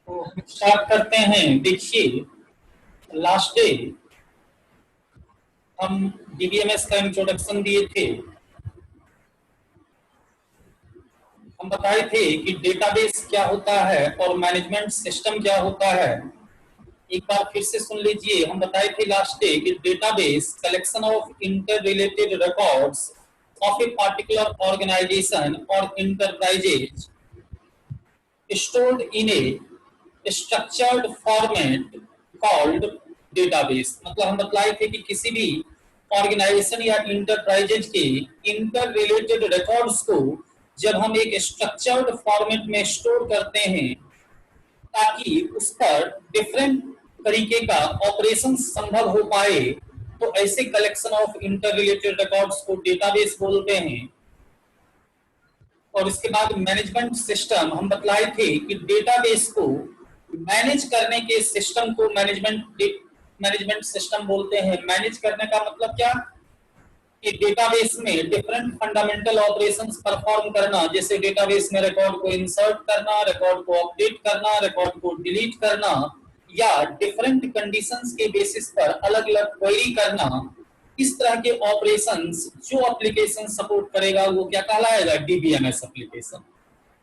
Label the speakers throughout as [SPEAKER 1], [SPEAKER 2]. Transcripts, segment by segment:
[SPEAKER 1] तो हम स्टार्ट करते हैं। देखिए, लास्ट डे हम डीबीएमएस का इंट्रोडक्शन दिए थे। हम बताए थे कि डेटाबेस क्या होता है और मैनेजमेंट सिस्टम क्या होता है। एक बार फिर से सुन लीजिए। हम बताए थे लास्ट डे कि database collection of inter related records of a particular organization और enterprises stored in a structured format called database। मतलब हम बतलाए थे कि किसी भी ऑर्गेनाइजेशन या इंटरप्राइजेज के इंटर रिलेटेड रिकॉर्ड्स को जब हम एक स्ट्रक्चर्ड फॉर्मेट में स्टोर करते हैं ताकि उस पर डिफरेंट तरीके का ऑपरेशन संभव हो पाए, तो ऐसे collection of inter related records को डेटाबेस बोलते हैं। और इसके बाद मैनेजमेंट सिस्टम हम बतलाए थे कि डेटाबेस को मैनेज करने के सिस्टम को मैनेजमेंट सिस्टम बोलते हैं। मैनेज करने का मतलब क्या कि डेटाबेस में डिफरेंट फंडामेंटल ऑपरेशंस परफॉर्म करना, जैसे डेटाबेस में रिकॉर्ड को इंसर्ट करना, रिकॉर्ड को अपडेट करना, रिकॉर्ड को डिलीट करना, या डिफरेंट कंडीशंस के बेसिस पर अलग अलग क्वेरी करना। इस तरह के ऑपरेशंस जो एप्लीकेशन सपोर्ट करेगा वो क्या कहलाएगा? DBMS application.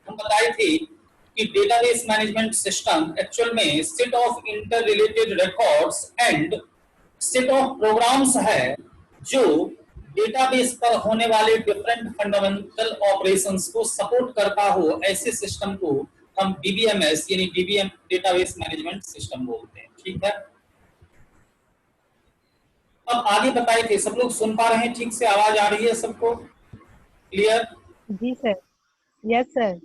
[SPEAKER 1] हम बताए थे कि डेटाबेस मैनेजमेंट सिस्टम एक्चुअल में set of inter related records and set of programs है जो डेटाबेस पर होने वाले डिफरेंट फंडामेंटल ऑपरेशंस को सपोर्ट करता हो। ऐसे सिस्टम को हम डीबीएमएस यानी डीबीएम डेटाबेस मैनेजमेंट सिस्टम बोलते हैं। ठीक है, अब आगे बताए थे। सब लोग सुन पा रहे हैं? ठीक से आवाज आ रही है सबको? क्लियर?
[SPEAKER 2] जी सर। Yes sir.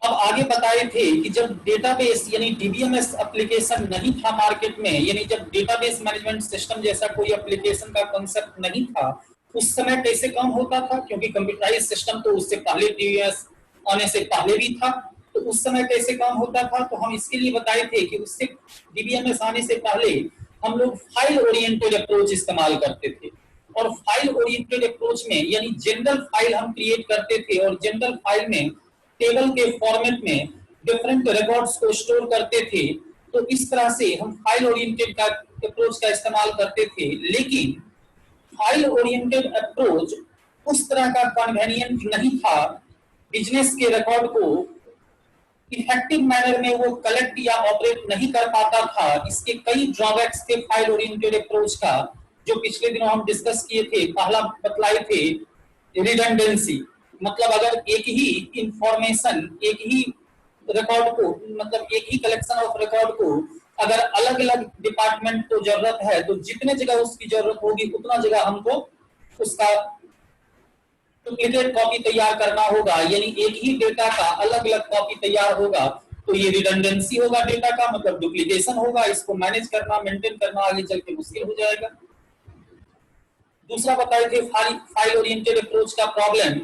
[SPEAKER 1] अब आगे बताए थे कि जब डेटाबेस यानी डीबीएमएस एप्लीकेशन नहीं था मार्केट में, यानी जब डेटाबेस मैनेजमेंट सिस्टम जैसा कोई एप्लीकेशन का कांसेप्ट नहीं था, उस समय कैसे काम होता था? क्योंकि कंप्यूटराइज सिस्टम तो उससे पहले डीबीएमएस आने से पहले भी था, तो उस समय कैसे काम होता था? तो हम इसके लिए बताए थे कि उससे डीबीएमएस आने से पहले हम लोग फाइल ओरिएंटेड अप्रोच इस्तेमाल करते थे। और फाइल ओरिएंटेड अप्रोच में यानी जनरल फाइल हम क्रिएट करते थे और जनरल फाइल में टेबल के फॉर्मेट में डिफरेंट रिकॉर्ड्स को स्टोर करते थे। तो इस तरह से हम फाइल ओरिएंटेड का अप्रोच का इस्तेमाल करते थे। लेकिन फाइल ओरिएंटेड अप्रोच उस तरह का कन्वीनियंट नहीं था। बिजनेस के रिकॉर्ड को इफेक्टिव मैनर में वो कलेक्ट या ऑपरेट नहीं कर पाता था। इसके कई ड्रॉबैक्स थे फाइल ओरिएंटेड अप्रोच का, जो पिछले दिनों हम डिस्कस किए थे। पहला बतलाए थे रिडंडेंसी, मतलब अगर एक ही इंफॉर्मेशन, एक ही रिकॉर्ड को, मतलब एक ही कलेक्शन ऑफ रिकॉर्ड को अगर अलग अलग डिपार्टमेंट को जरूरत है, तो जितने जगह उसकी जरूरत होगी उतना जगह हमको उसका डुप्लीकेट कॉपी तैयार करना होगा। यानी एक ही डेटा का अलग अलग कॉपी तैयार होगा, तो ये रिडंडेंसी होगा डेटा का, मतलब डुप्लीकेशन होगा। इसको मैनेज करना, मेंटेन करना आगे चल के मुश्किल हो जाएगा। दूसरा बताए थे फाइल ओरिएंटेड अप्रोच का प्रॉब्लम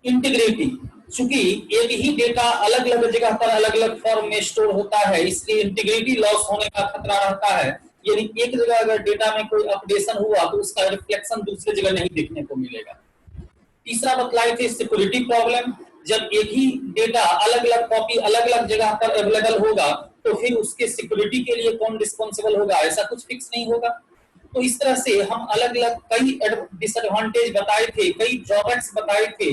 [SPEAKER 1] इंटीग्रिटी। चूंकि एक ही डेटा अलग अलग जगह पर अलग अलग फॉर्म में स्टोर होता है, इसलिए इंटीग्रिटी लॉस होने का खतरा रहता है। यानी एक जगह अगर डेटा में कोई अपडेशन हुआ तो उसका रिफ्लेक्शन दूसरी जगह नहीं देखने को मिलेगा। तीसरा बतलाए थे सिक्योरिटी प्रॉब्लम। जब एक ही डेटा अलग अलग कॉपी अलग अलग जगह पर अवेलेबल होगा, तो फिर उसके सिक्योरिटी के लिए कौन रिस्पॉन्सिबल होगा? ऐसा कुछ फिक्स नहीं होगा। तो इस तरह से हम अलग अलग कई डिसएडवांटेज बताए थे, कई ड्रॉबैक्स बताए थे,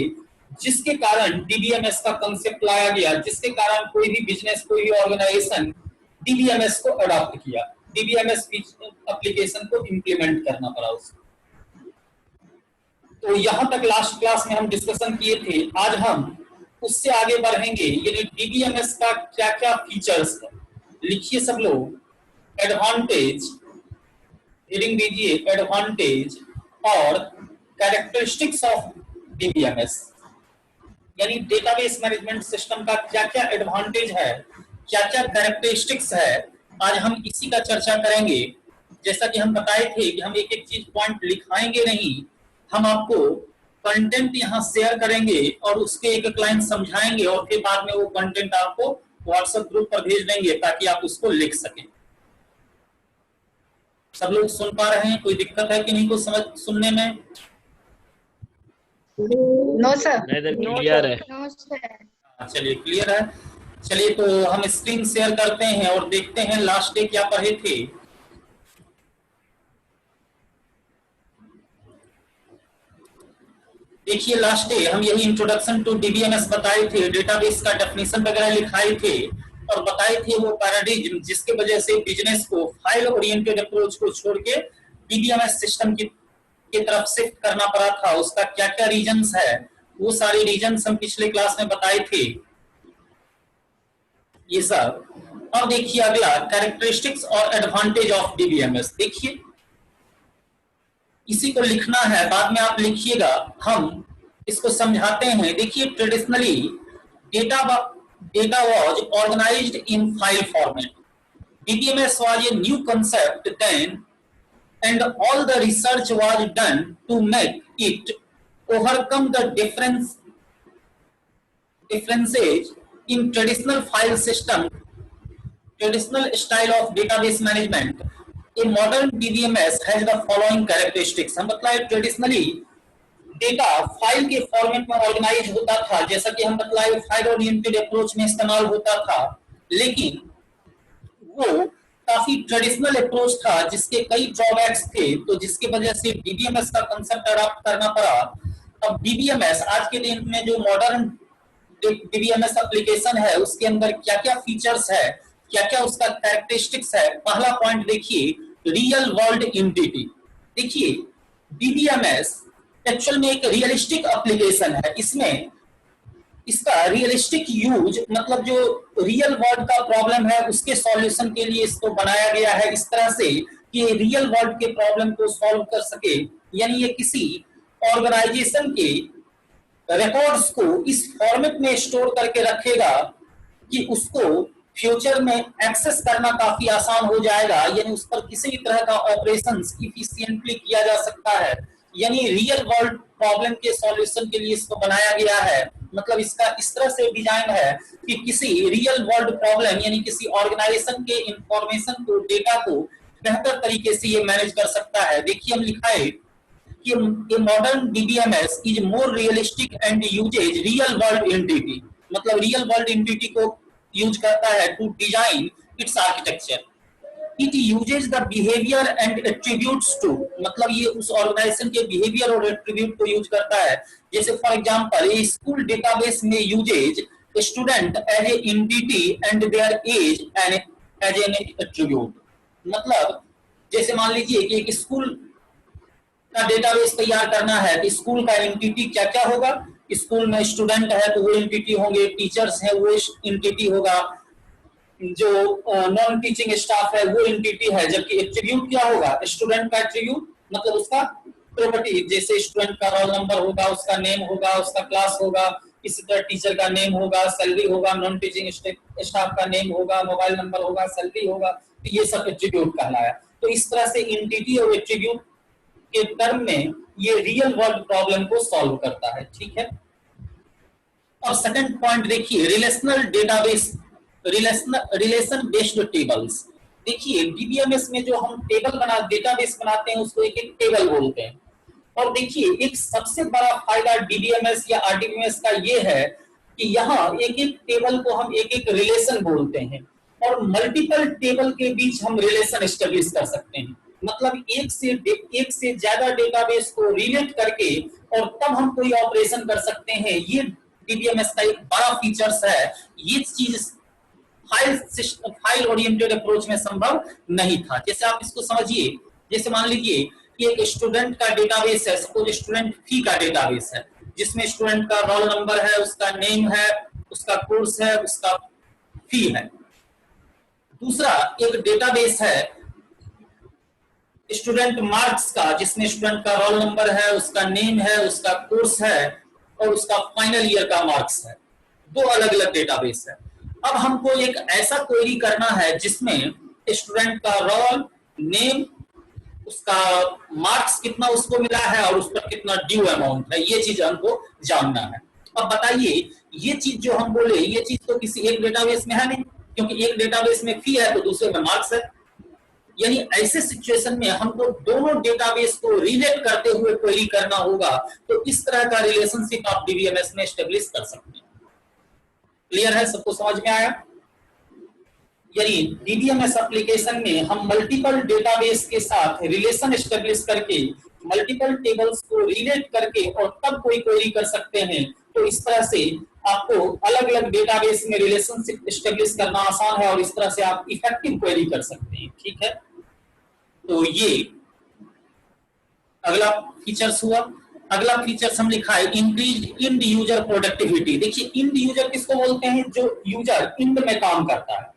[SPEAKER 1] जिसके कारण डीबीएमएस का कांसेप्ट लाया गया, जिसके कारण कोई भी बिजनेस, कोई भी ऑर्गेनाइजेशन डीबीएमएस को अडॉप्ट किया, डीबीएमएस एप्लीकेशन को इंप्लीमेंट करना पड़ा उसको। तो यहां तक लास्ट क्लास में हम डिस्कशन किए थे। आज हम उससे आगे बढ़ेंगे। यानी डीबीएमएस का क्या क्या फीचर्स है, लिखिए सब लोग। एडवांटेज, रीडिंग दीजिए। एडवांटेज और कैरेक्टरिस्टिक्स ऑफ डीबीएमएस, यानी डेटाबेस मैनेजमेंट सिस्टम का क्या क्या एडवांटेज है, क्या क्या कैरेक्टरिस्टिक्स है, आज हम इसी का चर्चा करेंगे। जैसा कि हम बताए थे कि हम एक एक चीज पॉइंट लिखाएंगे नहीं, हम आपको कंटेंट यहाँ शेयर करेंगे और उसके एक एक लाइन समझाएंगे और फिर बाद में वो कंटेंट आपको व्हाट्सएप ग्रुप पर भेज देंगे ताकि आप उसको लिख सकें। सब लोग सुन पा रहे हैं? कोई दिक्कत है कि नहीं को समझ सुनने में?
[SPEAKER 3] No sir.
[SPEAKER 4] क्लियर है।
[SPEAKER 3] No sir.
[SPEAKER 1] चलिए क्लियर है। चलिए तो हम स्क्रीन शेयर करते हैं और देखते हैं लास्ट डे क्या पढ़े थे। देखिए लास्ट डे हम यही इंट्रोडक्शन टू डीबीएमएस बताए थे, डेटाबेस का डेफिनेशन वगैरह लिखाए थे और बताए थे वो पैराडिग्म जिसके वजह से बिजनेस को फाइल ओरिएंटेड अप्रोच को छोड़ के डीबीएमएस सिस्टम की तरफ शिफ्ट करना पड़ा था। उसका क्या क्या रीजंस है, वो सारे रीजंस हम पिछले क्लास में बताए थे ये सब। अब देखिए अगला कैरेक्टरिस्टिक्स और एडवांटेज ऑफ डीबीएमएस। देखिए इसी को लिखना है, बाद में आप लिखिएगा, हम इसको समझाते हैं। देखिए traditionally data was organized in file format. DBMS was a new concept then and all the research was done to make it overcome the differences in traditional file system, traditional style of database management. A modern DBMS has the following characteristics. हम बतलाए traditionally data file के format में organise होता था, जैसा कि हम बतलाए फाइल ओरिएंटेड अप्रोच में इस्तेमाल होता था, लेकिन वो काफी ट्रेडिशनल अप्रोच था जिसके कई ड्रॉबैक्स थे, तो जिसकी वजह से डीबीएमएस का कंसेप्ट अडॉप्ट करना पड़ा। अब डीबीएमएस आज के दिन में जो मॉडर्न डीबीएमएस एप्लीकेशन है उसके अंदर क्या क्या फीचर्स है, क्या क्या उसका कैरेक्टरिस्टिक्स है। पहला पॉइंट देखिए, रियल वर्ल्ड एंटिटी। देखिए डीबीएमएस एक्चुअल में एक रियलिस्टिक एप्लीकेशन है। इसमें इसका रियलिस्टिक यूज मतलब जो रियल वर्ल्ड का प्रॉब्लम है उसके सॉल्यूशन के लिए इसको बनाया गया है इस तरह से कि रियल वर्ल्ड के प्रॉब्लम को सॉल्व कर सके। यानी ये किसी ऑर्गेनाइजेशन के रिकॉर्ड्स को इस फॉर्मेट में स्टोर करके रखेगा कि उसको फ्यूचर में एक्सेस करना काफी आसान हो जाएगा, यानी उस पर किसी भी तरह का ऑपरेशंस इफिशिएंटली किया जा सकता है। यानी रियल वर्ल्ड प्रॉब्लम के सॉल्यूशन के लिए इसको बनाया गया है। मतलब इसका इस तरह से डिजाइन है कि किसी रियल वर्ल्ड प्रॉब्लम यानी किसी ऑर्गेनाइजेशन के इंफॉर्मेशन को, डेटा को बेहतर तरीके से ये मैनेज कर सकता है। देखिए हम लिखा है कि a modern DBMS is more realistic and uses real world entity, मतलब रियल वर्ल्ड एंटिटी को यूज करता है to design its architecture. It uses the behaviour and attributes too, मतलब ये उस ऑर्गेनाइजेशन के बिहेवियर और एट्रीब्यूट को यूज करता है। जैसे for example a school database में uses student as a entity and there as as an attribute. मतलब जैसे मान लीजिए कि एक स्कूल का डेटाबेस तैयार करना है तो स्कूल का एंटिटी क्या क्या होगा। स्कूल में स्टूडेंट है तो वो एंटिटी होंगे, टीचर्स है वो एंटिटी होगा, जो नॉन टीचिंग स्टाफ है वो एंटिटी है। जबकि एट्रीब्यूट क्या होगा, स्टूडेंट का एट्रीब्यूट मतलब उसका प्रॉपर्टी, जैसे स्टूडेंट का रोल नंबर होगा, उसका नेम होगा, उसका क्लास होगा, इसी तरह टीचर का नेम होगा, सैलरी होगा, नॉन टीचिंग स्टाफ का नेम होगा, मोबाइल नंबर होगा, सैलरी होगा, तो ये सब एट्रीब्यूट कहलाया। तो इस तरह से एंटिटी और एट्रीब्यूट के टर्म में ये रियल वर्ल्ड प्रॉब्लम को सॉल्व करता है। ठीक है। और सेकंड पॉइंट देखिए, relational database, relation based tables. देखिए डीबीएमएस में जो हम टेबल बना डेटाबेस बनाते हैं उसको एक एक टेबल बोलते हैं। और देखिए एक सबसे बड़ा फायदा डीबीएमएस या आरडीबीएमएस का ये है कि यहाँ एक एक टेबल को हम एक एक रिलेशन बोलते हैं और मल्टीपल टेबल के बीच हम रिलेशन एस्टेब्लिश कर सकते हैं। मतलब एक से ज्यादा डेटाबेस को रिलेट करके और तब हम कोई ऑपरेशन कर सकते हैं। ये डीबीएमएस का एक बड़ा फीचर्स है। ये चीज फाइल ओरिएंटेड अप्रोच में संभव नहीं था। जैसे आप इसको समझिए, जैसे मान लीजिए कि एक स्टूडेंट का डेटाबेस है, सपोज स्टूडेंट फी का डेटाबेस है जिसमें स्टूडेंट का रोल नंबर है, उसका नेम है, उसका कोर्स है, उसका फी है। दूसरा एक डेटाबेस है स्टूडेंट मार्क्स का जिसमें स्टूडेंट का रोल नंबर है, उसका नेम है, उसका कोर्स है और उसका फाइनल ईयर का मार्क्स है। दो अलग अलग डेटाबेस है। अब हमको एक ऐसा क्वेरी करना है जिसमें स्टूडेंट का रोल नेम, उसका मार्क्स कितना उसको मिला है और उस पर कितना ड्यू अमाउंट है, ये चीज हमको जानना है। अब बताइए ये चीज जो हम बोले ये चीज तो किसी एक डेटाबेस में है नहीं, क्योंकि एक डेटाबेस में फी है तो दूसरे में मार्क्स है। यानी ऐसे सिचुएशन में हमको दोनों डेटाबेस को रिलेट करते हुए क्वेरी करना होगा। तो इस तरह का रिलेशनशिप आप डीबीएमएस में एस्टेब्लिश कर सकते हैं। क्लियर है, सबको समझ में आया? यानी डीबीएमएस एप्लीकेशन में हम मल्टीपल डेटाबेस के साथ रिलेशन एस्टेब्लिश करके मल्टीपल टेबल्स को रिलेट करके और तब कोई क्वेरी कर सकते हैं। तो इस तरह से आपको अलग अलग डेटाबेस में रिलेशनशिप एस्टेब्लिश करना आसान है और इस तरह से आप इफेक्टिव क्वेरी कर सकते हैं। ठीक है, तो ये अगला फीचर्स हुआ। अगला फीचर्स हम लिखा है इंक्रीज इंड यूजर प्रोडक्टिविटी। देखिए इंड यूजर किसको बोलते हैं? जो यूजर इंड में काम करता है।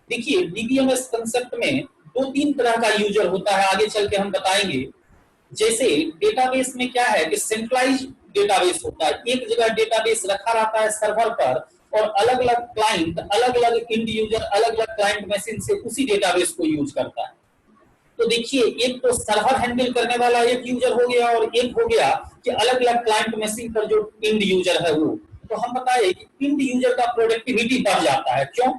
[SPEAKER 1] देखिए डीबीएमएस कंसेप्ट में दो तीन तरह का यूजर होता है, आगे चल के हम बताएंगे। जैसे डेटाबेस में क्या है कि सेंट्रलाइज डेटाबेस होता है, एक जगह डेटाबेस रखा रहता है सर्वर पर और अलग अलग क्लाइंट, अलग अलग इंड यूजर अलग अलग क्लाइंट मशीन से उसी डेटाबेस को यूज करता है। तो देखिए एक तो सर्वर हैंडल करने वाला एक यूजर हो गया और एक हो गया कि अलग अलग क्लाइंट मशीन पर जो इंड यूजर है वो। तो हम बताए कि इंड यूजर का प्रोडक्टिविटी बढ़ जाता है। क्यों?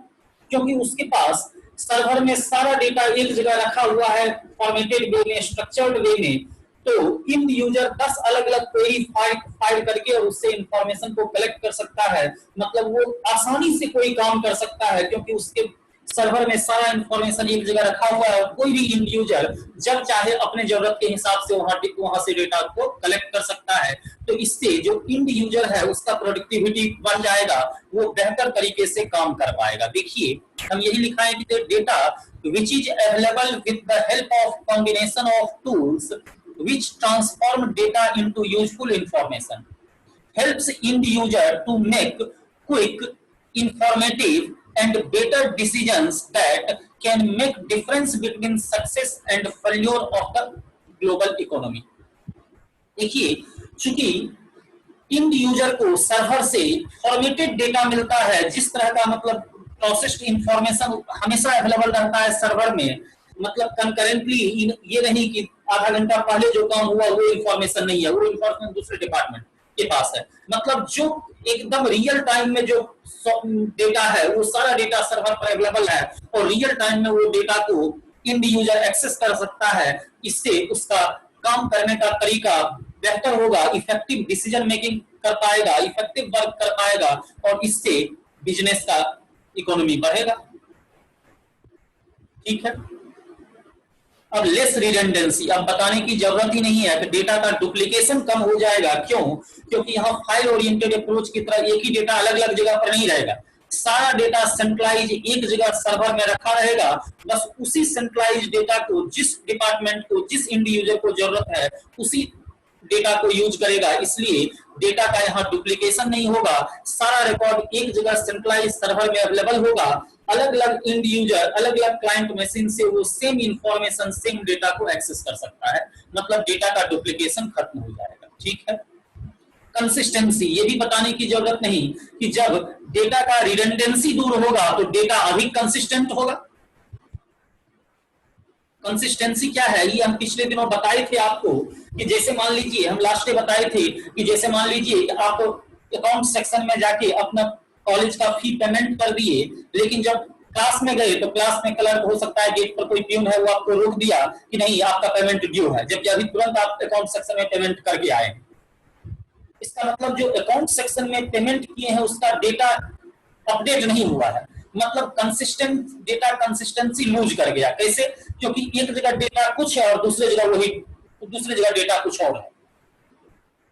[SPEAKER 1] क्योंकि उसके पास सर्वर में सारा डेटा एक जगह रखा हुआ है फॉर्मेटेड वे में, स्ट्रक्चर्ड वे में। तो इंड यूजर 10 अलग अलग क्वेरी फाइल करके और उससे इंफॉर्मेशन को कलेक्ट कर सकता है। मतलब वो आसानी से कोई काम कर सकता है क्योंकि उसके सर्वर में सारा इंफॉर्मेशन एक जगह रखा हुआ है और कोई भी इंड यूजर जब चाहे अपने जरूरत के हिसाब से वहां से डेटा को कलेक्ट कर सकता है। तो इससे जो इंड यूजर है उसका प्रोडक्टिविटी बढ़ जाएगा, वो बेहतर तरीके से काम कर पाएगा। देखिए हम यही लिखा है कि data which is available with the help of combination of tools which transform data into useful information helps end user to make quick, informative and better decisions that can make difference between success and failure of the global economy। देखिए चूंकि end user को server से formatted data मिलता है, जिस तरह का मतलब प्रोसेस्ड इंफॉर्मेशन हमेशा अवेलेबल रहता है सर्वर में, मतलब कंकरेंटली ये नहीं कि आधा घंटा पहले जो काम हुआ वो इंफॉर्मेशन नहीं है, वो इंफॉर्मेशन दूसरे डिपार्टमेंट के पास है। मतलब जो एकदम रियल टाइम में जो डेटा है वो सारा डेटा सर्वर पर अवेलेबल है और रियल टाइम में वो डेटा को इंड यूजर एक्सेस कर सकता है। इससे उसका काम करने का तरीका बेहतर होगा, इफेक्टिव डिसीजन मेकिंग कर पाएगा, इफेक्टिव वर्क कर पाएगा और इससे बिजनेस का इकोनॉमी बढ़ेगा। ठीक है, अब लेस रिडंडेंसी, अब बताने की जरूरत ही नहीं है कि डेटा का डुप्लीकेशन कम हो जाएगा। क्यों? क्योंकि यहाँ फाइल ओरिएंटेड अप्रोच की तरह एक ही डेटा अलग अलग जगह पर नहीं रहेगा, सारा डेटा सेंट्रलाइज एक जगह सर्वर में रखा रहेगा। बस उसी सेंट्रलाइज डेटा को जिस डिपार्टमेंट को, जिस इंड यूजर को जरूरत है उसी डेटा को यूज करेगा। इसलिए डेटा का यहाँ डुप्लीकेशन नहीं होगा, सारा रिकॉर्ड एक जगह सेंट्रलाइज सर्वर में अवेलेबल होगा। अलग अलग इंड यूजर अलग अलग क्लाइंट मशीन से वो सेम इंफॉर्मेशन, सेम डेटा को एक्सेस कर सकता है। मतलब डेटा का डुप्लीकेशन खत्म हो जाएगा। ठीक है, कंसिस्टेंसी, ये भी बताने की जरूरत नहीं कि जब डेटा का रिडंडेंसी दूर होगा तो डेटा अधिक कंसिस्टेंट होगा। कंसिस्टेंसी क्या है ये हम पिछले दिनों बताए थे आपको कि जैसे मान लीजिए हम लास्ट में बताए थे कि जैसे मान लीजिए आप अकाउंट सेक्शन में जाके अपना कॉलेज का फी पेमेंट कर दिए, लेकिन जब क्लास में गए तो क्लास में क्लर्क हो सकता है गेट पर कोई प्यून है वो आपको रोक दिया कि नहीं आपका पेमेंट ड्यू है, जबकि अभी तुरंत आप अकाउंट सेक्शन में पेमेंट करके आए। इसका मतलब जो अकाउंट सेक्शन में पेमेंट किए हैं उसका डेटा अपडेट नहीं हुआ है, मतलब कंसिस्टेंट डेटा कंसिस्टेंसी लूज कर गया। कैसे? क्योंकि एक जगह डेटा कुछ है और दूसरी जगह डेटा कुछ और है,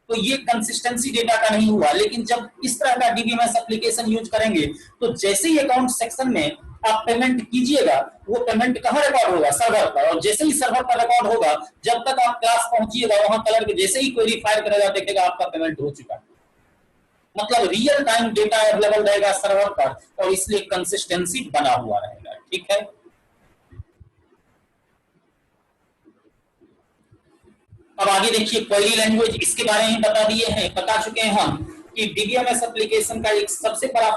[SPEAKER 1] तो ये कंसिस्टेंसी डेटा का नहीं हुआ। लेकिन जब इस तरह का डीबीएमएस एप्लीकेशन यूज करेंगे तो जैसे ही अकाउंट सेक्शन में आप पेमेंट कीजिएगा वो पेमेंट कहाँ रिकॉर्ड होगा? सर्वर पर, और जैसे ही सर्वर पर रिकॉर्ड होगा जब तक आप क्लास पहुंचिएगा वहां क्लर्क जैसे ही क्वेरी फायर करेगा देखेगा आपका पेमेंट हो चुका है। मतलब रियल टाइम डेटा अवेलेबल रहेगा सर्वर पर और इसलिए कंसिस्टेंसी बना हुआ रहेगा। ठीक है, अब आगे देखिए क्वेरी लैंग्वेज, इसके बारे में बता चुके हैं हम कि डीबीएमएस एप्लीकेशन का एक सबसे बड़ा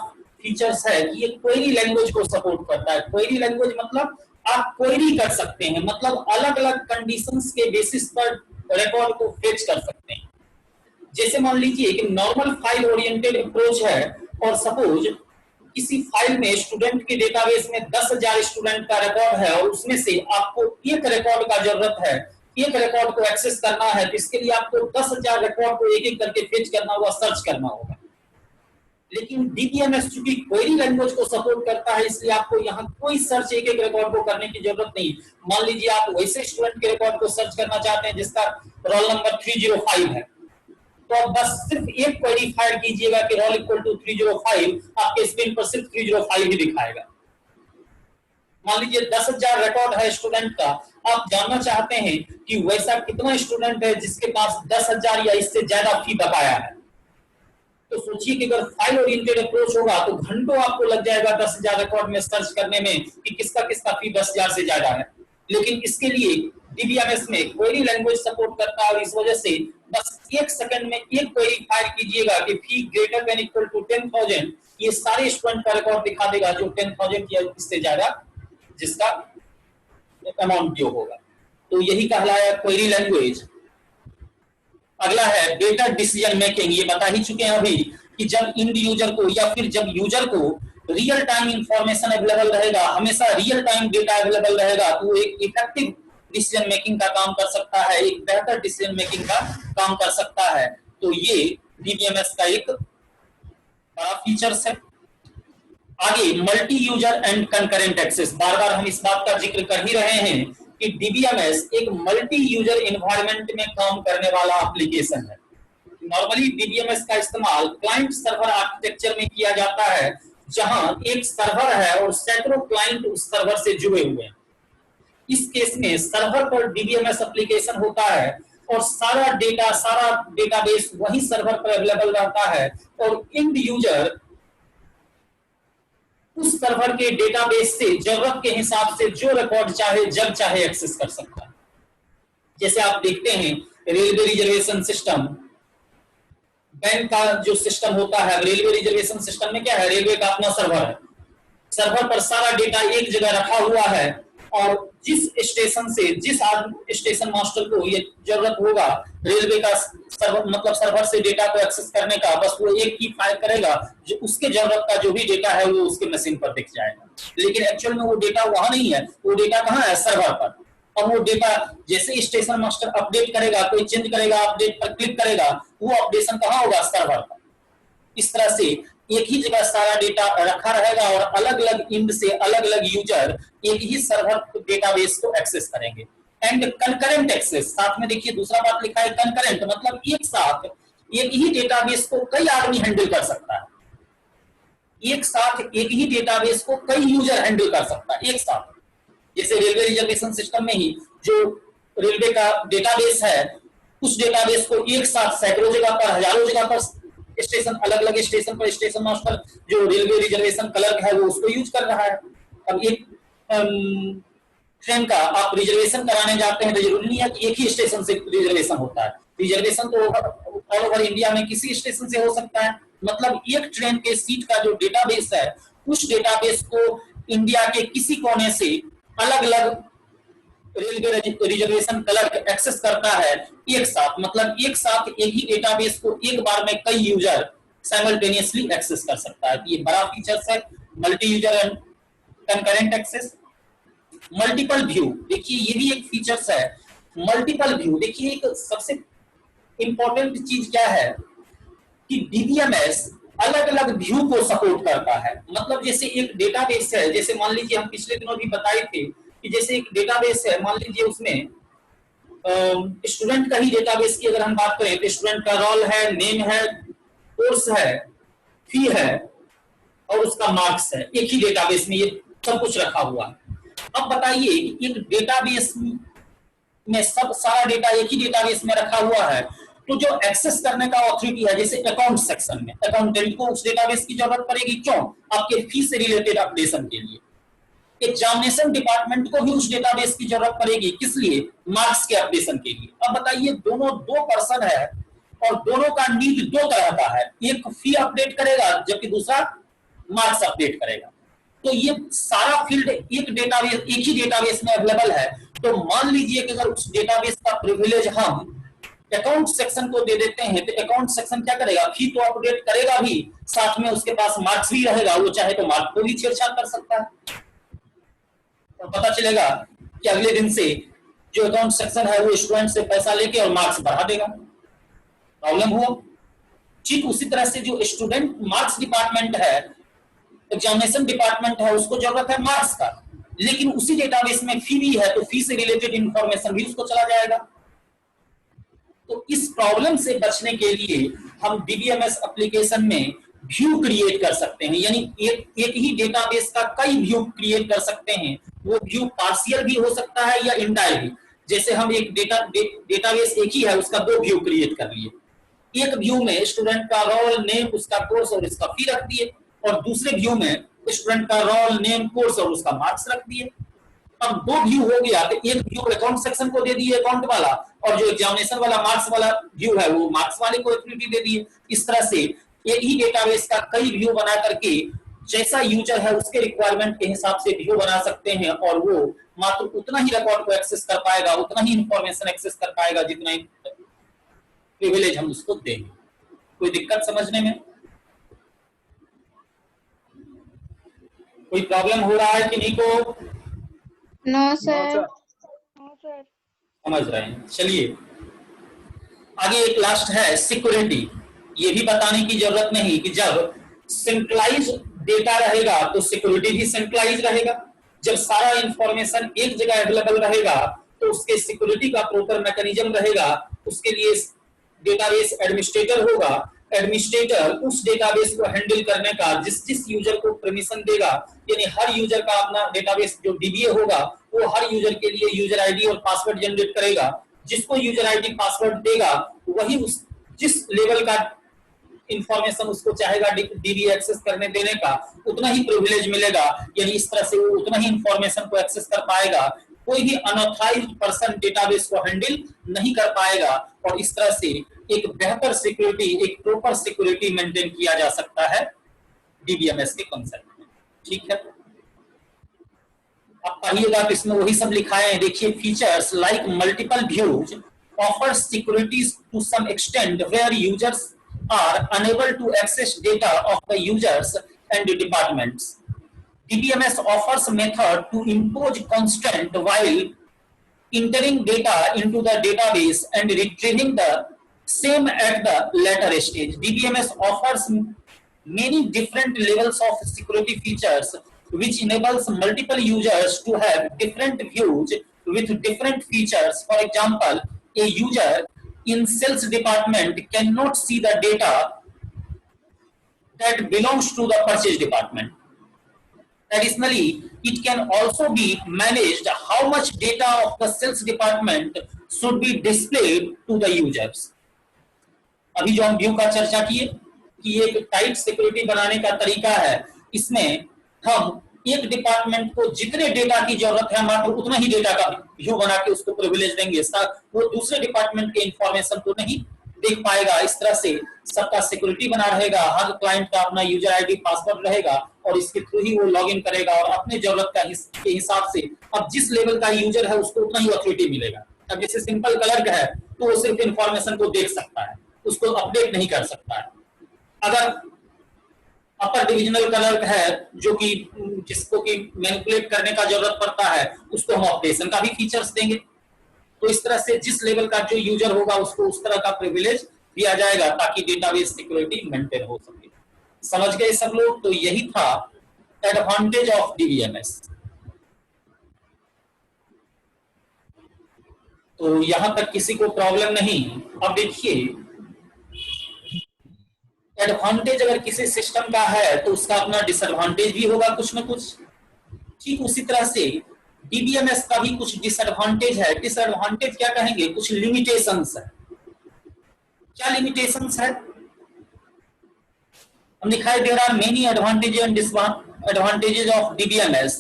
[SPEAKER 1] फीचर्स है कि ये क्वेरी लैंग्वेज को सपोर्ट करता है। क्वेरी लैंग्वेज मतलब आप क्वेरी कर सकते हैं, मतलब अलग अलग कंडीशंस के बेसिस पर रिकॉर्ड को फेच कर सकते हैं। जैसे मान लीजिए कि नॉर्मल फाइल ओरिएंटेड अप्रोच है और सपोज किसी फाइल में स्टूडेंट के डेटाबेस में 10,000 स्टूडेंट का रिकॉर्ड है और उसमें से आपको एक रिकॉर्ड का जरूरत है, एक रिकॉर्ड को एक्सेस करना है, तो इसके लिए आपको 10,000 रिकॉर्ड को एक एक करके फेच करना होगा, सर्च करना होगा। लेकिन डीबीएमएस चूंकि क्वेरी लैंग्वेज को सपोर्ट करता है, इसलिए आपको यहाँ कोई सर्च एक एक रिकॉर्ड को करने की जरूरत नहीं। मान लीजिए आप वैसे स्टूडेंट के रिकॉर्ड को सर्च करना चाहते हैं जिसका रोल नंबर 305 है, तो आप बस सिर्फ एक क्वेरी फायर कीजिएगा कि रोल इक्वल टू 305, आपके स्क्रीन पर सिर्फ 305 ही दिखाएगा। मान लीजिए 10,000 रिकॉर्ड है स्टूडेंट का, आप जानना चाहते हैं कि वैसा कितना स्टूडेंट है जिसके पास 10,000 या इससे ज्यादा फी बकाया है। तो सोचिए कि अगर फाइल ओरिएंटेड अप्रोच होगा तो घंटों आपको लग जाएगा 10,000 रिकॉर्ड में सर्च करने में कि किसका किसका फी 10,000 से ज्यादा है। लेकिन इसके लिए डीबीएमएस में क्वेरी लैंग्वेज सपोर्ट करता है और इस वजह से बस एक सेकंड में एक क्वेरी फायर कीजिएगा कि फी ग्रेटर देन इक्वल टू 10,000, ये सारे स्टूडेंट का रिकॉर्ड दिखा देगा जो 10,000 या इससे ज्यादा जिसका अमाउंट ड्यू होगा। तो यही कहलाया क्वेरी लैंग्वेज। अगला है डेटा डिसीजन मेकिंग। ये बता ही चुके हैं अभी कि जब इंड यूजर को या फिर जब यूजर को रियल टाइम इंफॉर्मेशन अवेलेबल रहेगा, हमेशा रियल टाइम डेटा अवेलेबल रहेगा, तो एक इफेक्टिव डिसीजन मेकिंग का काम कर सकता है, एक बेहतर डिसीजन मेकिंग का काम कर सकता है। तो ये डीबीएमएस का एक बड़ा फीचर्स है। आगे multi user and concurrent access, बार बार हम इस बात का जिक्र कर ही रहे हैं कि डीबीएमएस एक मल्टी यूजर एनवायरनमेंट में काम करने वाला एप्लीकेशन है। नॉर्मली डीबीएमएस का इस्तेमाल क्लाइंट सर्वर आर्किटेक्चर में किया जाता है, जहां एक सर्वर है और सैकड़ों क्लाइंट उस सर्वर से जुड़े हुए हैं। इस केस में सर्वर पर डीबीएमएस एप्लीकेशन होता है और सारा डेटाबेस वही सर्वर पर अवेलेबल रहता है और इंड यूजर उस सर्वर के डेटाबेस से जरूरत के हिसाब से जो रिकॉर्ड चाहे जब चाहे एक्सेस कर सकता है। जैसे आप देखते हैं रेलवे रिजर्वेशन सिस्टम, बैंक का जो सिस्टम होता है, रेलवे रिजर्वेशन सिस्टम में क्या है, रेलवे का अपना सर्वर है, सर्वर पर सारा डेटा एक जगह रखा हुआ है और जिस स्टेशन से जिस स्टेशन मास्टर को ये जरूरत होगा रेलवे का सर्वर मतलब सर्वर से डेटा को एक्सेस करने का, बस वो एक की फाइल करेगा, जो उसके जरूरत का जो भी डेटा है वो उसके मशीन पर दिख जाएगा। लेकिन एक्चुअल में वो डेटा वहां नहीं है, वो डेटा कहाँ है, सर्वर पर। और वो डेटा जैसे स्टेशन मास्टर अपडेट करेगा, कोई चेंज करेगा, अपडेट पर क्लिक करेगा, वो अपडेशन कहाँ होगा, सर्वर पर। इस तरह से एक ही जगह सारा डेटा रखा रहेगा और अलग अलग इंड से अलग अलग यूजर एक ही सर्वर डेटाबेस को एक्सेस करेंगे। एंड कंकरेंट एक्सेस, साथ में देखिए दूसरा बात लिखा है कंकरेंट, मतलब एक साथ एक ही डेटाबेस को कई आदमी हैंडल कर सकता है, एक साथ एक ही डेटाबेस को कई यूजर हैंडल कर सकता है एक साथ। जैसे रेलवे रिजर्वेशन सिस्टम में ही जो रेलवे का डेटाबेस है, उस डेटाबेस को एक साथ सैकड़ों जगह पर, हजारों जगह पर स्टेशन, अलग अलग स्टेशन पर स्टेशन मास्टर जो रेलवे रिजर्वेशन क्लर्क है वो उसको यूज कर रहा है। अब एक ट्रेन का आप रिजर्वेशन कराने जाते हैं तो जरूरी नहीं है कि एक ही स्टेशन से रिजर्वेशन होता है, रिजर्वेशन तो ऑल ओवर इंडिया में किसी स्टेशन से हो सकता है। मतलब एक ट्रेन के सीट का जो डेटाबेस है, उस डेटाबेस को इंडिया के किसी कोने से अलग अलग रेलवे रिजर्वेशन क्लर्क एक्सेस करता है एक साथ, मतलब एक साथ एक ही डेटाबेस को एक बार में कई यूजर साइमल्टेनियसली एक्सेस कर सकता है। ये बड़ा फीचर्स है multi user and concurrent access. Multiple view, देखिए ये भी एक फीचर्स है। मल्टीपल व्यू, देखिए एक सबसे इंपॉर्टेंट चीज क्या है कि डीबीएमएस अलग अलग व्यू को सपोर्ट करता है। मतलब जैसे एक डेटाबेस है, जैसे मान लीजिए हम पिछले दिनों भी बताए थे कि जैसे एक डेटाबेस है, मान लीजिए उसमें स्टूडेंट का ही डेटाबेस की अगर हम बात करें तो स्टूडेंट का रोल है, नेम है, कोर्स है, फी है और उसका मार्क्स है, एक ही डेटाबेस में ये सब कुछ रखा हुआ है। अब बताइए कि एक डेटाबेस में सब सारा डेटा एक ही डेटाबेस में रखा हुआ है, तो जो एक्सेस करने का ऑथोरिटी है, जैसे अकाउंट सेक्शन में अकाउंटेंट को उस डेटाबेस की जरूरत पड़ेगी, क्यों, आपके फी से रिलेटेड अपडेशन के लिए। एग्जामिनेशन डिपार्टमेंट को भी उस डेटाबेस की जरूरत पड़ेगी, किस लिए, मार्क्स के अपडेशन के लिए। अब बताइए दोनों दो पर्सन है और दोनों का नीड दो तरह का है, एक फी अपडेट करेगा जबकि दूसरा मार्क्स अपडेट करेगा। तो ये सारा फील्ड एक डेटाबेस, एक ही डेटाबेस में अवेलेबल है। तो मान लीजिए कि अगर उस डेटाबेस का प्रिविलेज हम अकाउंट सेक्शन को दे देते हैं तो अकाउंट सेक्शन क्या करेगा, फी तो अपडेट करेगा भी, साथ में उसके पास मार्क्स भी रहेगा, वो चाहे तो मार्क्स को भी छेड़छाड़ कर सकता है। और पता चलेगा कि अगले दिन से जो अकाउंट सेक्शन है वो स्टूडेंट से पैसा लेके और मार्क्स बढ़ा देगा, प्रॉब्लम हुआ। ठीक उसी तरह से जो स्टूडेंट मार्क्स डिपार्टमेंट है, एग्जामिनेशन डिपार्टमेंट है, उसको जरूरत है मार्क्स का, लेकिन उसी डेटाबेस में फी भी है, तो फी से रिलेटेड इंफॉर्मेशन भी उसको चला जाएगा। तो इस प्रॉब्लम से बचने के लिए हम डीबीएमएस एप्लीकेशन में व्यू क्रिएट कर सकते हैं, यानी एक ही डेटाबेस का कई व्यू क्रिएट कर सकते हैं। वो व्यू पार्शियल भी हो सकता है या इंटायर भी। जैसे हम एक डेटाबेस एक ही है, उसका 2 व्यू क्रिएट कर लिए। एक व्यू में स्टूडेंट का रोल नेम, उसका कोर्स और इसका फी रख दिए, और दूसरे व्यू में स्टूडेंट का रोल नेम, कोर्स और उसका मार्क्स रख दिए। अब 2 व्यू हो गया, तो एक व्यू अकाउंट सेक्शन को दे दिए अकाउंट वाला, और जो एग्जामिनेशन वाला मार्क्स वाला व्यू है वो मार्क्स वाले को एक्टिविटी दे दिए। इस तरह से एक ही डेटाबेस का कई व्यू बना करके जैसा यूजर है उसके रिक्वायरमेंट के हिसाब से व्यू बना सकते हैं, और वो मात्र उतना ही रिकॉर्ड को एक्सेस कर पाएगा, उतना ही इंफॉर्मेशन एक्सेस कर पाएगा जितना प्रिविलेज हम उसको देंगे। कोई दिक्कत समझने में? कोई प्रॉब्लम हो रहा है कि नहीं को?
[SPEAKER 3] No sir.
[SPEAKER 1] समझ रहे हैं। चलिए आगे एक लास्ट है सिक्योरिटी। ये भी बताने की जरूरत नहीं कि जब सेंट्रलाइज डेटा रहेगा तो सिक्योरिटी भी सेंट्रलाइज रहेगा। जब सारा इंफॉर्मेशन एक जगह अवेलेबल रहेगा तो उसके सिक्योरिटी का प्रॉपर मैकेनिज्म रहेगा। उसके लिए डेटाबेस एडमिनिस्ट्रेटर होगा। एडमिनिस्ट्रेटर उस डेटाबेस को हैंडल करने का जिस यूजर को परमिशन देगा, यानी हर यूजर का अपना डेटाबेस जो डीबीए होगा वो हर यूजर के लिए यूजर आईडी और पासवर्ड जनरेट करेगा। जिसको यूजर आईडी पासवर्ड देगा वही उस जिस लेवल का इंफॉर्मेशन उसको चाहेगा डीबीए एक्सेस करने देने का, उतना ही प्रिविलेज मिलेगा। यानी इस तरह से वो उतना ही इंफॉर्मेशन को एक्सेस कर पाएगा। कोई भी अनऑथराइज्ड पर्सन डेटाबेस को हैंडल नहीं कर पाएगा, और इस तरह से एक बेहतर सिक्योरिटी, एक प्रॉपर सिक्योरिटी मेंटेन किया जा सकता है डीबीएमएस के कॉन्सेप्ट में। ठीक है, अब पढ़िएगा तो इसमें वही सब लिखा है। देखिए, features like multiple views offers securities to some extent where users are unable to access data of the users and the departments. DBMS offers method to impose constraint while entering data into the database and retrieving the same at the later stage. DBMS offers many different levels of security features which enables multiple users to have different views with different features. For example, a user in sales department cannot see the data that belongs to the purchase department. Additionally, it can also be managed how much data of the sales department should be displayed to the users. अभी जो हम view का चर्चा किए कि एक tight security बनाने का तरीका है, इसमें हम एक डिपार्टमेंट को जितने डेटा की जरूरत है मात्र उतना ही डेटा का व्यू बना के उसको प्रिविलेज देंगे, वो दूसरे डिपार्टमेंट के इंफॉर्मेशन को नहीं देख पाएगा। इस तरह से सबका सिक्योरिटी बना रहेगा। हर क्लाइंट का अपना यूजर आईडी पासवर्ड रहेगा और इसके थ्रू ही वो लॉगिन करेगा और अपने जरूरत का के हिसाब से अब जिस लेवल का यूजर है उसको उतना ही ऑथोरिटी मिलेगा। अब जैसे सिंपल क्लर्क है तो वो सिर्फ इंफॉर्मेशन को देख सकता है, उसको अपडेट नहीं कर सकता है। अगर अपर डिविजनल क्लर्क है जो कि जिसको कि मैनिपुलेट करने का जरूरत पड़ता है, उसको हम ऑपरेशन का भी फीचर्स देंगे। तो इस तरह से जिस लेवल का जो यूजर होगा उसको उस तरह का प्रिविलेज दिया जाएगा ताकि डेटाबेस सिक्योरिटी मेंटेन हो सके। समझ गए सब लोग? तो यही था एडवांटेज ऑफ डीबीएमएस। तो यहां तक किसी को प्रॉब्लम नहीं। अब देखिए, एडवांटेज अगर किसी सिस्टम का है तो उसका अपना डिसएडवांटेज भी होगा कुछ न कुछ। ठीक उसी तरह से डीबीएमएस का भी कुछ डिसएडवांटेज है। डिसएडवांटेज क्या कहेंगे? कुछ लिमिटेशंस है। क्या लिमिटेशंस है? हम दिखाई दे रहा है many advantage and disadvantages of DBMS.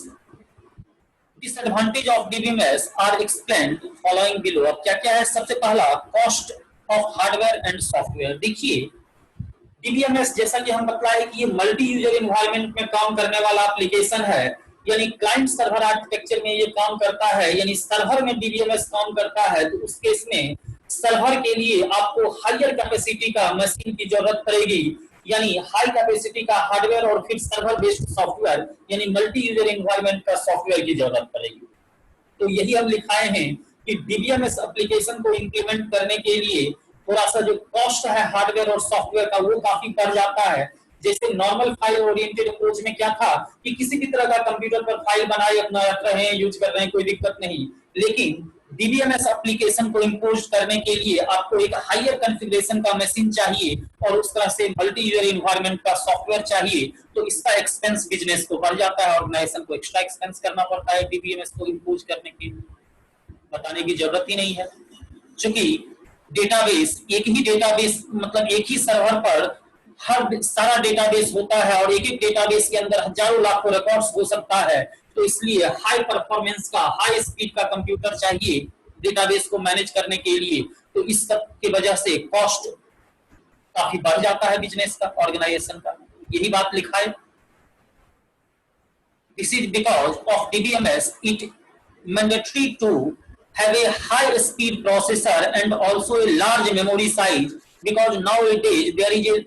[SPEAKER 1] Disadvantage of DBMS are explained following below. अब क्या क्या है? सबसे पहला, cost of hardware and software. देखिए, डीबीएमएस जैसा कि हम बताए कि ये मल्टी यूजर एनवायरनमेंट में काम करने वाला एप्लीकेशन है, यानी क्लाइंट सर्वर आर्किटेक्चर में ये काम करता है, यानी सर्वर में डीबीएमएस काम करता है। तो उस केस में सर्वर के लिए आपको हायर कैपेसिटी का मशीन की जरूरत पड़ेगी, यानी हाई कैपेसिटी का हार्डवेयर और फिर सर्वर बेस्ड सॉफ्टवेयर यानी मल्टी यूजर एनवायरनमेंट का सॉफ्टवेयर की जरूरत पड़ेगी। तो यही हम लिखाए हैं कि डीबीएमएस एप्लीकेशन को इंप्लीमेंट करने के लिए थोड़ा सा जो कॉस्ट है हार्डवेयर और सॉफ्टवेयर का वो काफी बढ़ जाता है। जैसे नॉर्मल फाइल ओरिएंटेड अप्रोच में क्या था कि किसी भी तरह का कंप्यूटर पर फाइल बनाए अपना रख रहे हैं, यूज कर रहे हैं, कोई दिक्कत नहीं। लेकिन डीबीएमएस एप्लीकेशन को इंपोज करने के लिए आपको एक हायर कॉन्फ़िगरेशन का मशीन चाहिए और उस तरह से मल्टी यूजर एनवायरनमेंट का सॉफ्टवेयर चाहिए, तो इसका एक्सपेंस बिजनेस को बढ़ जाता है, ऑर्गेनाइजेशन को एक्स्ट्रा एक्सपेंस करना पड़ता है डीबीएमएस को इंपोज करने के लिए। बताने की जरूरत ही नहीं है, क्योंकि डेटाबेस एक ही डेटाबेस मतलब एक ही सर्वर पर हर सारा डेटाबेस होता है और एक एक डेटाबेस के अंदर हजारों लाखों रिकॉर्ड्स हो सकता है। तो इसलिए हाई परफॉर्मेंस का हाई स्पीड का कंप्यूटर चाहिए डेटाबेस को मैनेज करने के लिए। तो इस सब की वजह से कॉस्ट काफी बढ़ जाता है बिजनेस का, ऑर्गेनाइजेशन का। यही बात लिखा है। This is because of DBMS, it mandatory to have a high speed processor and also a large memory size, because nowadays there is a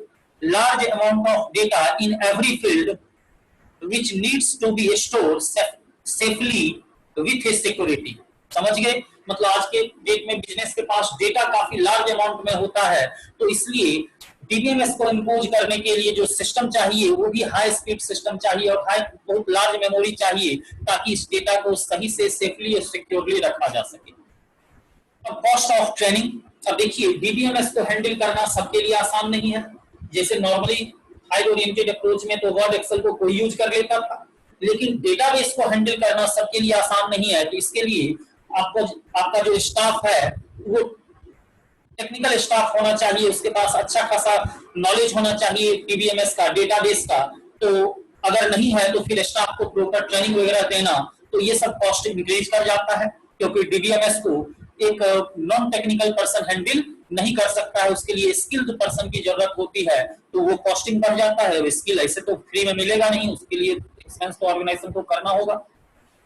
[SPEAKER 1] large amount of data in every field which needs to be stored safely with a security। समझ गए? मतलब आज के date में business के पास data काफी large amount में होता है, तो इसलिए डीबीएमएस को इंपोज करने के लिए जो सिस्टम चाहिए वो भी हाई स्पीड सिस्टम चाहिए और हाई बहुत लार्ज मेमोरी चाहिए, ताकि इस डेटा को सही से सेफली और सिक्योरली रखा जा सके। अब कॉस्ट ऑफ ट्रेनिंग। अब देखिए डीबीएमएस को हैंडल करना सबके लिए आसान नहीं है। जैसे नॉर्मली फाइल ओरिएंटेड अप्रोच में तो वर्ड एक्सेल को कोई यूज कर लेता था, लेकिन डेटाबेस को हैंडल करना सबके लिए आसान नहीं है। तो इसके लिए आपको आपका जो स्टाफ है वो टेक्निकल स्टाफ होना चाहिए, उसके पास अच्छा खासा नॉलेज होना चाहिए डीबीएमएस का, डेटाबेस का। तो अगर नहीं है तो फिर स्टाफ को प्रॉपर ट्रेनिंग वगैरह देना, तो ये सब कॉस्ट इंक्रीज कर जाता है, क्योंकि डीबीएमएस को एक नॉन टेक्निकल पर्सन हैंडल नहीं कर सकता है, उसके लिए स्किल्ड पर्सन की जरूरत होती है, तो वो कॉस्टिंग बढ़ जाता है। स्किल ऐसे तो फ्री में मिलेगा नहीं, उसके लिए एक्सपेंस तो ऑर्गेनाइजेशन को करना होगा।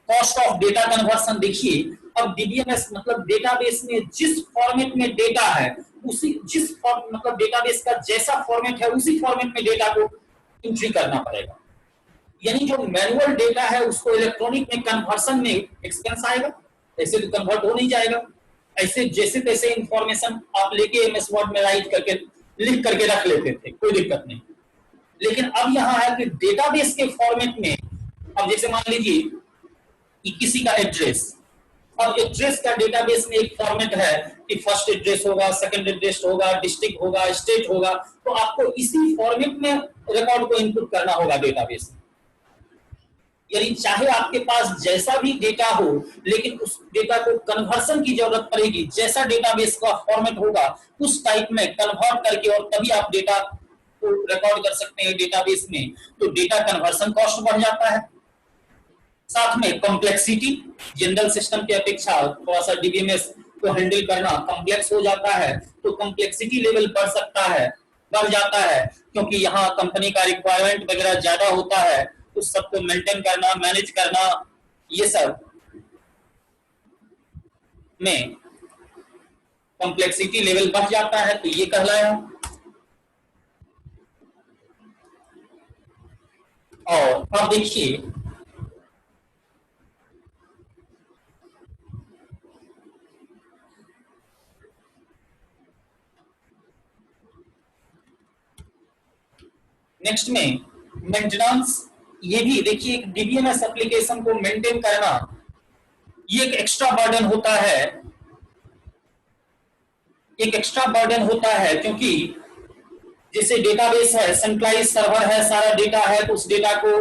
[SPEAKER 1] Cost of data conversion. देखिए अब डीबीएमएस मतलब डेटाबेस में जिस फॉर्मेट में डेटा है उसी मतलब डेटाबेस का जैसा फॉर्मेट है उसी फॉर्मेट में डेटा को एंट्री करना पड़ेगा। यानी जो मैनुअल डेटा है उसको इलेक्ट्रॉनिक में कन्वर्सन में एक्सपेंस आएगा, ऐसे तो कन्वर्ट हो नहीं जाएगा। ऐसे जैसे तैसे इंफॉर्मेशन आप लेके एमएस वर्ड में राइट करके लिख करके रख लेते थे, कोई दिक्कत नहीं। लेकिन अब यहाँ है कि डेटाबेस के फॉर्मेट में, अब जैसे मान लीजिए कि किसी का एड्रेस, अब एड्रेस का डेटाबेस में एक फॉर्मेट है कि फर्स्ट एड्रेस होगा, सेकंड एड्रेस होगा, डिस्ट्रिक्ट होगा, स्टेट होगा, तो आपको इसी फॉर्मेट में रिकॉर्ड को इनपुट करना होगा डेटाबेस में। यानी चाहे आपके पास जैसा भी डेटा हो, लेकिन उस डेटा को कन्वर्सन की जरूरत पड़ेगी, जैसा डेटाबेस का फॉर्मेट होगा उस टाइप में कन्वर्ट करके, और तभी आप डेटा को रिकॉर्ड कर सकते हैं डेटाबेस में। तो डेटा कन्वर्सन कॉस्ट बढ़ जाता है। साथ में कॉम्प्लेक्सिटी, जनरल सिस्टम की अपेक्षा थोड़ा सा डीबीएमएस को हैंडल करना कॉम्प्लेक्स हो जाता है, तो कॉम्प्लेक्सिटी लेवल बढ़ सकता है, बढ़ जाता है, क्योंकि यहाँ कंपनी का रिक्वायरमेंट वगैरह ज्यादा होता है, उस सबको मेंटेन करना, मैनेज करना, ये सब में कॉम्प्लेक्सिटी लेवल बढ़ जाता है, तो ये कहलाया। और अब देखिए नेक्स्ट में मेंटेनेंस। ये भी देखिए एक डीबीएमएस एप्लीकेशन को मेंटेन करना ये एक एक्स्ट्रा बर्डन होता है, एक एक्स्ट्रा बर्डन होता है, क्योंकि जैसे डेटाबेस है, सेंट्रलाइज सर्वर है, सारा डेटा है, तो उस डेटा को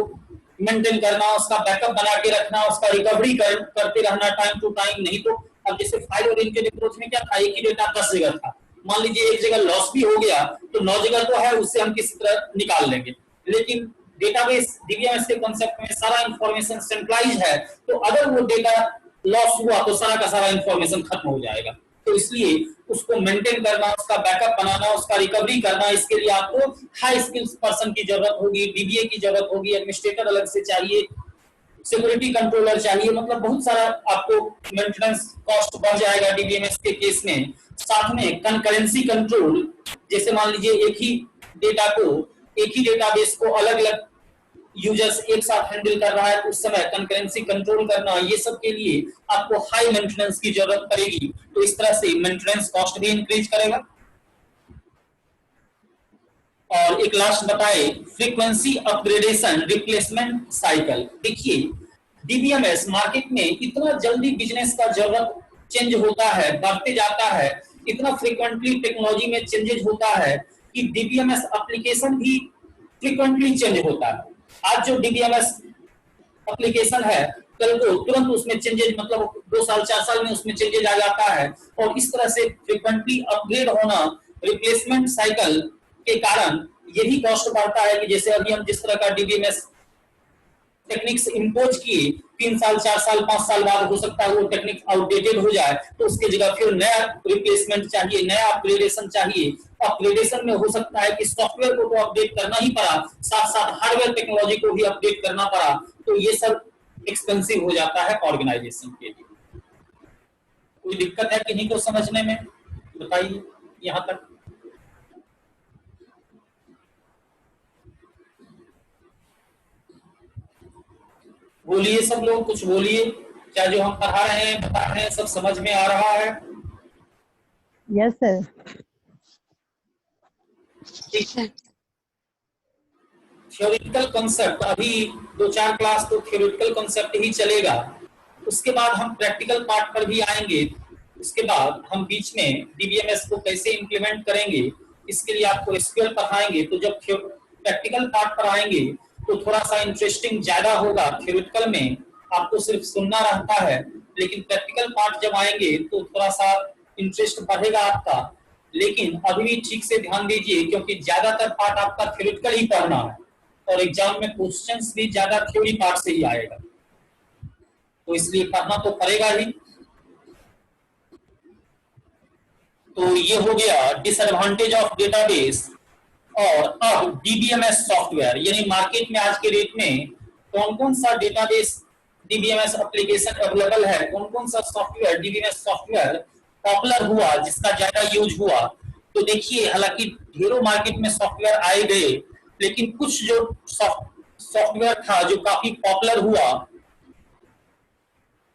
[SPEAKER 1] मेंटेन करना, उसका बैकअप बना के रखना, उसका रिकवरी करते रहना टाइम टू टाइम। नहीं तो अब जैसे फाइल ओरिएंटेड अप्रोच में क्या था, एक ही डेटा 10 जगह था, मान लीजिए एक जगह लॉस भी हो गया तो 9 जगह तो है, उससे हम किसी तरह निकाल लेंगे। लेकिन डेटाबेस डीबीएमएस के कांसेप्ट में सारा इंफॉर्मेशन सेंट्रलाइज है, तो अगर वो डेटा लॉस हुआ तो सारा का सारा इंफॉर्मेशन खत्म हो जाएगा। तो इसलिए उसको मेंटेन करना, उसका बैकअप बनाना, उसका रिकवरी करना, इसके लिए आपको हाई स्किल्स पर्सन की जरूरत होगी, डीबीए की जरूरत होगी, एडमिनिस्ट्रेटर अलग से चाहिए, सिक्योरिटी कंट्रोलर चाहिए, मतलब बहुत सारा आपको मेंटेनेंस कॉस्ट बढ़ जाएगा डीबीएमएस के केस में। साथ में कंकरेंसी कंट्रोल, जैसे मान लीजिए एक ही डेटा को, एक ही डेटाबेस को अलग अलग यूजर्स एक साथ हैंडल कर रहा है, उस समय कंकरेंसी कंट्रोल करना, ये सब के लिए आपको हाई मेंटेनेंस की जरूरत पड़ेगी। तो इस तरह से मेंटेनेंस कॉस्ट भी इंक्रीज करेगा। और एक लास्ट बताए फ्रीक्वेंसी अपग्रेडेशन रिप्लेसमेंट साइकिल। देखिए डीबीएमएस मार्केट में इतना जल्दी बिजनेस का जरूरत चेंज होता है, बढ़ते जाता है, इतना फ्रीक्वेंटली टेक्नोलॉजी में चेंजेस होता है कि डीबीएमएस एप्लीकेशन भी फ्रीक्वेंटली चेंज होता है। आज जो डीबीएमएस एप्लीकेशन है कल को तुरंत उसमें चेंजेस, मतलब 2 साल 4 साल में उसमें चेंजेस आ जाता है। और इस तरह से फ्रीक्वेंटली अपग्रेड होना, रिप्लेसमेंट साइकिल के कारण यही कॉस्ट बढ़ता है कि जैसे अभी हम जिस तरह का डीबीएमएस टेक्निक्स इम्पोज किए, 3 साल 4 साल 5 साल बाद हो सकता है वो टेक्निक आउटडेटेड हो जाए, तो उसकी जगह फिर नया रिप्लेसमेंट चाहिए, नया अपग्रेडेशन चाहिए। अपग्रेडेशन में हो सकता है कि सॉफ्टवेयर को तो अपडेट करना ही पड़ा, साथ साथ हार्डवेयर टेक्नोलॉजी को भी अपडेट करना पड़ा, तो ये सब एक्सपेंसिव हो जाता है ऑर्गेनाइजेशन के लिए। कोई दिक्कत है किन्हीं को समझने में? बताइए यहाँ तक। बोलिए सब लोग, कुछ बोलिए। क्या जो हम पढ़ा रहे हैं बता रहे हैं सब समझ में आ रहा है?
[SPEAKER 2] Yes, sir.
[SPEAKER 1] थ्योरेटिकल कॉन्सेप्ट अभी 2-4 क्लास तो थ्योरेटिकल कॉन्सेप्ट ही चलेगा, उसके बाद हम प्रैक्टिकल पार्ट पर भी आएंगे। उसके बाद हम बीच में डीबीएमएस को कैसे इंप्लीमेंट करेंगे, इसके लिए आपको एसक्यूएल पढ़ाएंगे। तो जब प्रैक्टिकल पार्ट पर आएंगे तो थोड़ा सा इंटरेस्टिंग ज्यादा होगा। थ्योरेटिकल में आपको सिर्फ सुनना रहता है, लेकिन प्रैक्टिकल पार्ट जब आएंगे तो थोड़ा सा इंटरेस्ट बढ़ेगा आपका। लेकिन अभी भी ठीक से ध्यान दीजिए क्योंकि ज्यादातर पार्ट आपका थ्योरेटिकल ही पढ़ना है और एग्जाम में क्वेश्चंस भी ज्यादा थ्योरी पार्ट से ही आएगा, तो इसलिए पढ़ना तो पड़ेगा ही। तो ये हो गया डिसएडवांटेज ऑफ डेटाबेस। और अब डीबीएमएस सॉफ्टवेयर, यानी मार्केट में आज के डेट में कौन कौन सा डेटाबेस डीबीएमएस एप्लीकेशन अवेलेबल है, कौन कौन सा सॉफ्टवेयर डीबीएमएस सॉफ्टवेयर पॉपुलर हुआ, जिसका ज्यादा यूज हुआ। तो देखिए हालांकि ढेरों मार्केट में सॉफ्टवेयर आए गए, लेकिन कुछ जो सॉफ्टवेयर था जो काफी पॉपुलर हुआ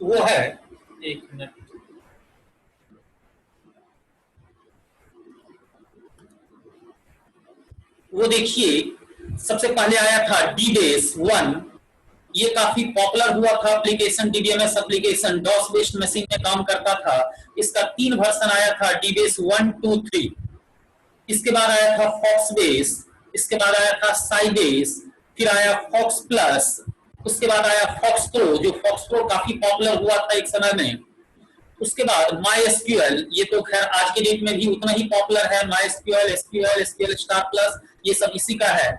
[SPEAKER 1] वो है, एक मिनट, वो देखिए सबसे पहले आया था डीबेस 1। ये काफी पॉपुलर हुआ था application, DBMS application DOS based machine में काम करता था। इसका 3 वर्जन आया था, डीबेस 1, 2, 3। इसके बाद आया था फॉक्स बेस, इसके बाद आया था साइबेस, फिर आया फॉक्स प्लस, उसके बाद आया फॉक्स प्रो, जो फॉक्स प्रो काफी पॉपुलर हुआ था एक समय में। उसके बाद माई एसक्यूएल, ये तो खैर आज के डेट में भी उतना ही पॉपुलर है। My SQL, SQL, SQL star plus, ये सब इसी का है,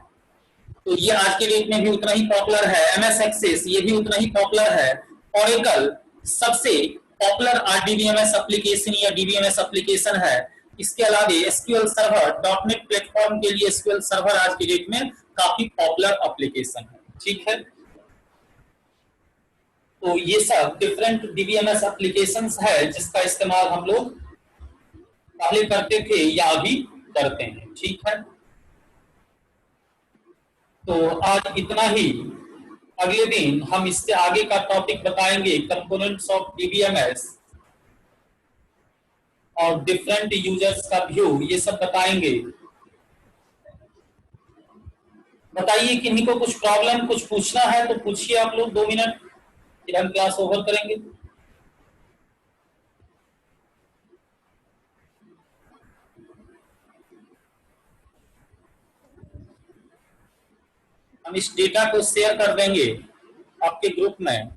[SPEAKER 1] तो ये आज के डेट में भी उतना ही पॉपुलर है। एमएस एक्सेस, ये भी उतना ही पॉपुलर है। ओरेकल सबसे पॉपुलर आरडीबीएमएस एप्लीकेशन या डीबीएमएस एप्लीकेशन है। इसके अलावा एसक्यूएल सर्वर, डॉटनेट प्लेटफॉर्म के लिए एसक्यूएल सर्वर आज की डेट में काफी पॉपुलर एप्लीकेशन है। ठीक है, तो ये सब डिफरेंट डीबीएमएस एप्लीकेशंस है जिसका इस्तेमाल हम लोग पहले करते थे या अभी करते हैं। ठीक है, तो आज इतना ही। अगले दिन हम इससे आगे का टॉपिक बताएंगे, कंपोनेंट्स ऑफ डीबीएमएस और डिफरेंट यूजर्स का व्यू, ये सब बताएंगे। बताइए किन्हीं को कुछ प्रॉब्लम, कुछ पूछना है तो पूछिए आप लोग, 2 मिनट, फिर हम क्लास ओवर करेंगे। हम इस डेटा को शेयर कर देंगे आपके ग्रुप में।